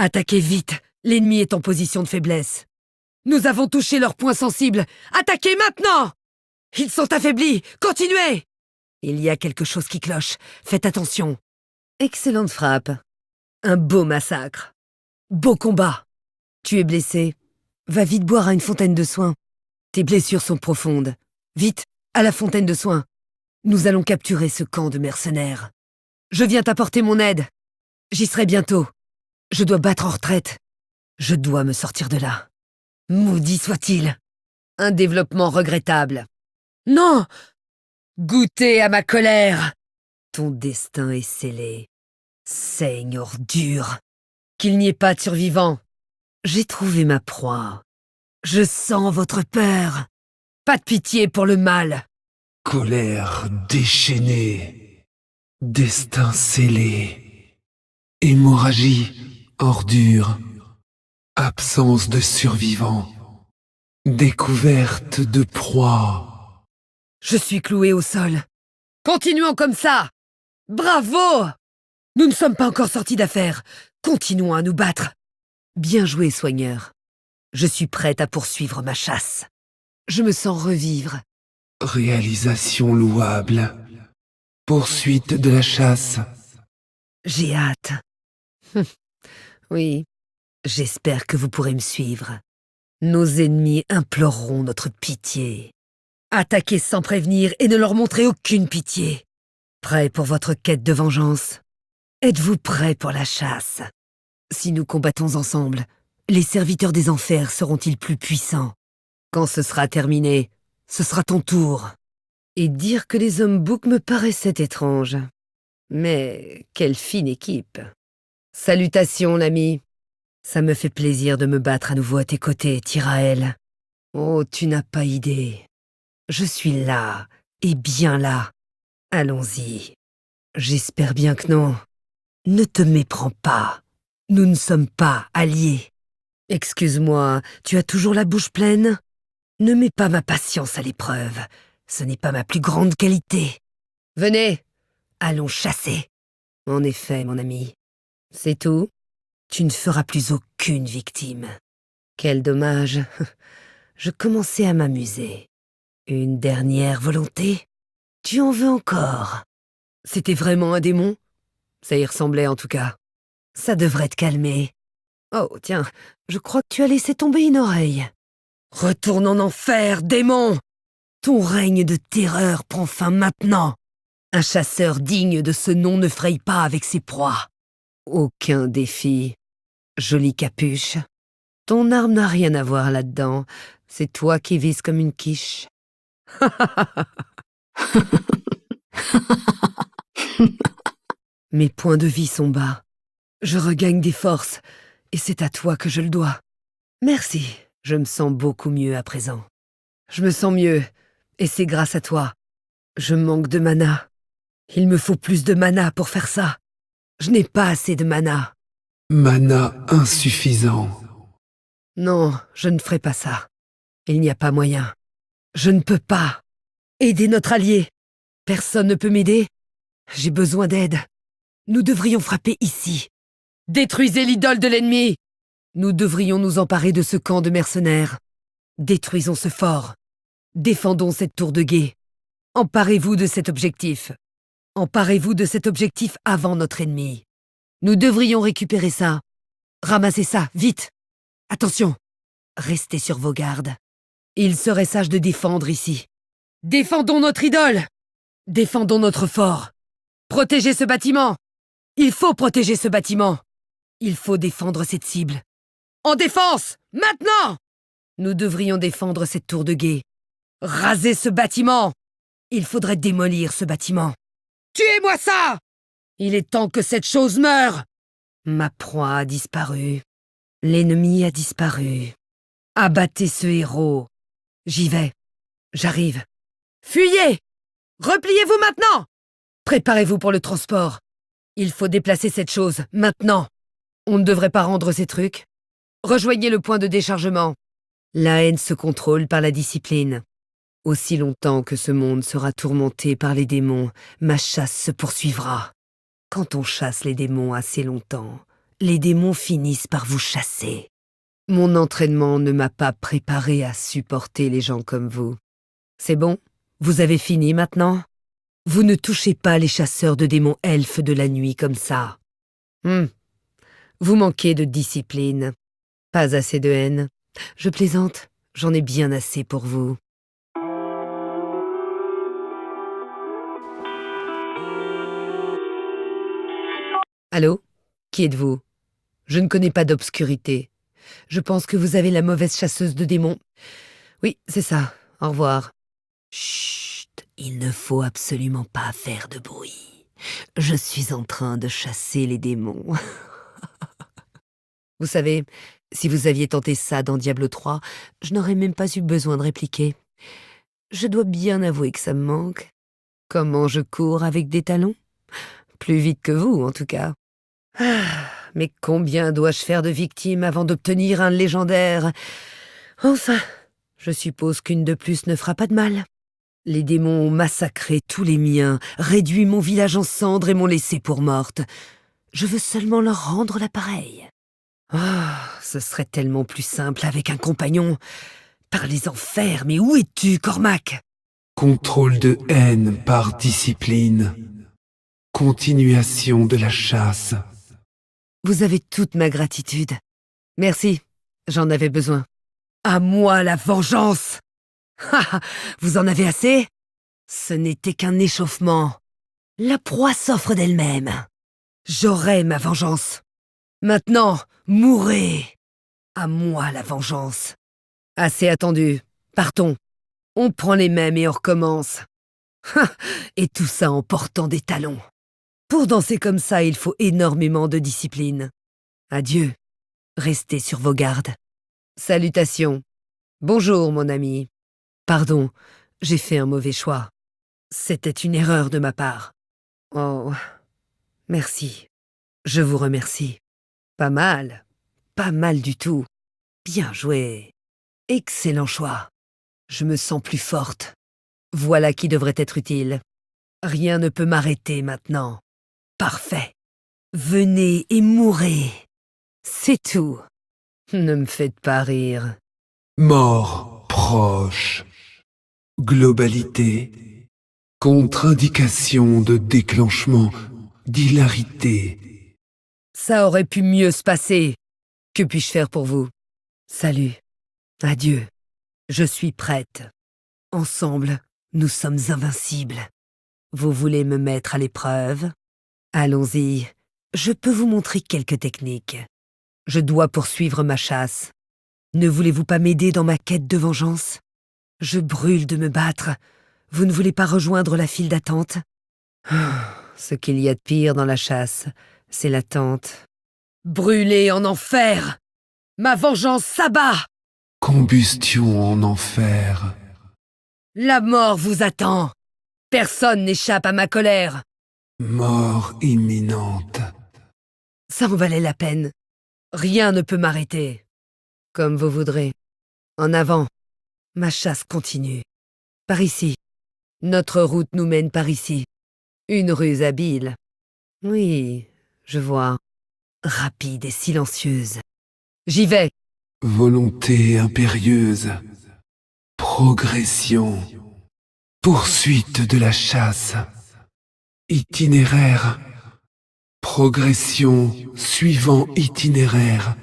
Attaquez vite, l'ennemi est en position de faiblesse. Nous avons touché leurs points sensibles. Attaquez maintenant! Ils sont affaiblis, continuez! Il y a quelque chose qui cloche, faites attention. Excellente frappe. Un beau massacre. Beau combat. Tu es blessé. Va vite boire à une fontaine de soins. Tes blessures sont profondes. Vite, à la fontaine de soins. Nous allons capturer ce camp de mercenaires. Je viens t'apporter mon aide. J'y serai bientôt. Je dois battre en retraite. Je dois me sortir de là. Maudit soit-il. Un développement regrettable. Non! Goûtez à ma colère! Ton destin est scellé. Saigne, ordure. Qu'il n'y ait pas de survivants. J'ai trouvé ma proie. Je sens votre peur. Pas de pitié pour le mal. Colère déchaînée. Destin scellé. Hémorragie, ordure. Absence de survivants. Découverte de proie. Je suis cloué au sol. Continuons comme ça! Bravo! Nous ne sommes pas encore sortis d'affaire. Continuons à nous battre. Bien joué, soigneur. Je suis prête à poursuivre ma chasse. Je me sens revivre. Réalisation louable. Poursuite de la chasse. J'ai hâte. Oui, j'espère que vous pourrez me suivre. Nos ennemis imploreront notre pitié. Attaquez sans prévenir et ne leur montrez aucune pitié. Prêt pour votre quête de vengeance? Êtes-vous prêt pour la chasse? Si nous combattons ensemble, les serviteurs des enfers seront-ils plus puissants? Quand ce sera terminé, ce sera ton tour. Et dire que les hommes boucs me paraissaient étranges. Mais quelle fine équipe. Salutations, l'ami. Ça me fait plaisir de me battre à nouveau à tes côtés, Tyrael. Oh, tu n'as pas idée. Je suis là, et bien là. Allons-y. J'espère bien que non. Ne te méprends pas. Nous ne sommes pas alliés. Excuse-moi, tu as toujours la bouche pleine? Ne mets pas ma patience à l'épreuve. Ce n'est pas ma plus grande qualité. Venez, allons chasser. En effet, mon ami. C'est tout? Tu ne feras plus aucune victime. Quel dommage. Je commençais à m'amuser. Une dernière volonté? Tu en veux encore? C'était vraiment un démon? Ça y ressemblait en tout cas. Ça devrait te calmer. Oh, tiens, je crois que tu as laissé tomber une oreille. Retourne en enfer, démon! Ton règne de terreur prend fin maintenant. Un chasseur digne de ce nom ne fraye pas avec ses proies. Aucun défi. Jolie capuche. Ton arme n'a rien à voir là-dedans. C'est toi qui vises comme une quiche. Mes points de vie sont bas. Je regagne des forces, et c'est à toi que je le dois. Merci, je me sens beaucoup mieux à présent. Je me sens mieux, et c'est grâce à toi. Je manque de mana. Il me faut plus de mana pour faire ça. Je n'ai pas assez de mana. Mana insuffisant. Non, je ne ferai pas ça. Il n'y a pas moyen. Je ne peux pas. Aider notre allié. Personne ne peut m'aider. J'ai besoin d'aide. Nous devrions frapper ici. Détruisez l'idole de l'ennemi. Nous devrions nous emparer de ce camp de mercenaires. Détruisons ce fort. Défendons cette tour de guet. Emparez-vous de cet objectif. Emparez-vous de cet objectif avant notre ennemi. Nous devrions récupérer ça. Ramassez ça, vite. Attention. Restez sur vos gardes. Il serait sage de défendre ici. Défendons notre idole. Défendons notre fort. Protégez ce bâtiment. Il faut protéger ce bâtiment. Il faut défendre cette cible. En défense, maintenant! Nous devrions défendre cette tour de guet. Rasez ce bâtiment. Il faudrait démolir ce bâtiment. Tuez-moi ça! Il est temps que cette chose meure. Ma proie a disparu. L'ennemi a disparu. Abattez ce héros. J'y vais. J'arrive. Fuyez! Repliez-vous maintenant! Préparez-vous pour le transport. Il faut déplacer cette chose, maintenant. On ne devrait pas rendre ces trucs. Rejoignez le point de déchargement. La haine se contrôle par la discipline. Aussi longtemps que ce monde sera tourmenté par les démons, ma chasse se poursuivra. Quand on chasse les démons assez longtemps, les démons finissent par vous chasser. Mon entraînement ne m'a pas préparé à supporter les gens comme vous. C'est bon? Vous avez fini maintenant? Vous ne touchez pas les chasseurs de démons elfes de la nuit comme ça. Vous manquez de discipline. Pas assez de haine. Je plaisante, j'en ai bien assez pour vous. Allô? Qui êtes-vous? Je ne connais pas d'obscurité. Je pense que vous avez la mauvaise chasseuse de démons. Oui, c'est ça. Au revoir. Chut, il ne faut absolument pas faire de bruit. Je suis en train de chasser les démons. Vous savez, si vous aviez tenté ça dans Diablo 3, je n'aurais même pas eu besoin de répliquer. Je dois bien avouer que ça me manque. Comment je cours avec des talons? Plus vite que vous, en tout cas. Mais combien dois-je faire de victimes avant d'obtenir un légendaire? Enfin, je suppose qu'une de plus ne fera pas de mal. Les démons ont massacré tous les miens, réduit mon village en cendres et m'ont laissé pour morte. Je veux seulement leur rendre l'appareil. Ce serait tellement plus simple avec un compagnon. Par les enfers, mais où es-tu, Cormac? Contrôle de haine par discipline. Continuation de la chasse. Vous avez toute ma gratitude. Merci, j'en avais besoin. À moi la vengeance! Vous en avez assez? Ce n'était qu'un échauffement. La proie s'offre d'elle-même. J'aurai ma vengeance. Maintenant, mourrez! À moi la vengeance. Assez attendu. Partons. On prend les mêmes et on recommence. Et tout ça en portant des talons. Pour danser comme ça, il faut énormément de discipline. Adieu. Restez sur vos gardes. Salutations. Bonjour, mon ami. Pardon, j'ai fait un mauvais choix. C'était une erreur de ma part. Oh, merci. Je vous remercie. Pas mal. Pas mal du tout. Bien joué. Excellent choix. Je me sens plus forte. Voilà qui devrait être utile. Rien ne peut m'arrêter maintenant. Parfait. Venez et mourrez. C'est tout. Ne me faites pas rire. Mort proche. Globalité. Contre-indication de déclenchement d'hilarité. Ça aurait pu mieux se passer. Que puis-je faire pour vous? Salut. Adieu. Je suis prête. Ensemble, nous sommes invincibles. Vous voulez me mettre à l'épreuve? Allons-y. Je peux vous montrer quelques techniques. Je dois poursuivre ma chasse. Ne voulez-vous pas m'aider dans ma quête de vengeance? Je brûle de me battre. Vous ne voulez pas rejoindre la file d'attente? Ce qu'il y a de pire dans la chasse, c'est l'attente. Brûlez en enfer! Ma vengeance s'abat! Combustion en enfer. La mort vous attend! Personne n'échappe à ma colère! Mort imminente. Ça en valait la peine. Rien ne peut m'arrêter. Comme vous voudrez. En avant. Ma chasse continue. Par ici. Notre route nous mène par ici. Une ruse habile. Oui, je vois. Rapide et silencieuse. J'y vais. Volonté impérieuse. Progression. Poursuite de la chasse. Itinéraire. Progression suivant itinéraire.